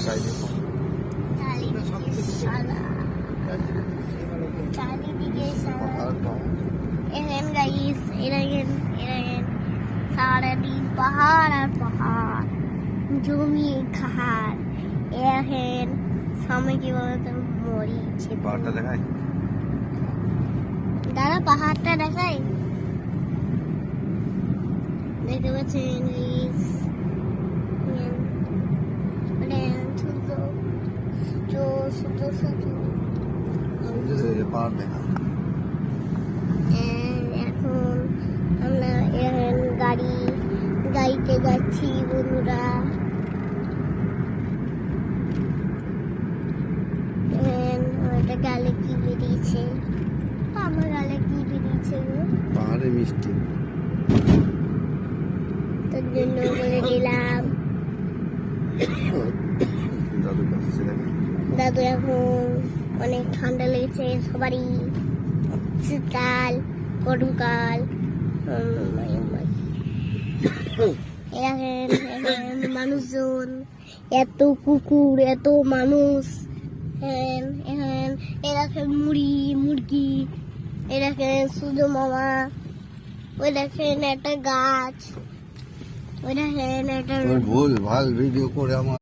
চারিদিকে গাইস সারাদিন পাহাড় আর পাহাড়, জমি খাহাড়। এখন সামনে কি বলতো মরিচ। পাহাড়টা দেখাই দাদা, পাহাড়টা দেখাই। দেখতে পাচ্ছেন পাহাড় দেখা। এখন আমরা গাড়িতে যাচ্ছি বন্ধুরা। গালে কি বেরিয়েছে, আমার গালে কি বেরিয়েছে গো? পাহাড়ে মিষ্টি, তোর জন্য বলে দিলাম। দাদু এখন অনেক ঠান্ডা লেগেছে সবারই, শীতকাল গরমকাল। মানুষজন, এত কুকুর, এত মানুষ। দেখেন মুরগি, এ দেখেন সূর্য মামা, ওই দেখেন একটা গাছ, ওই দেখেন একটা ভুল ভাল ভিডিও করে আমার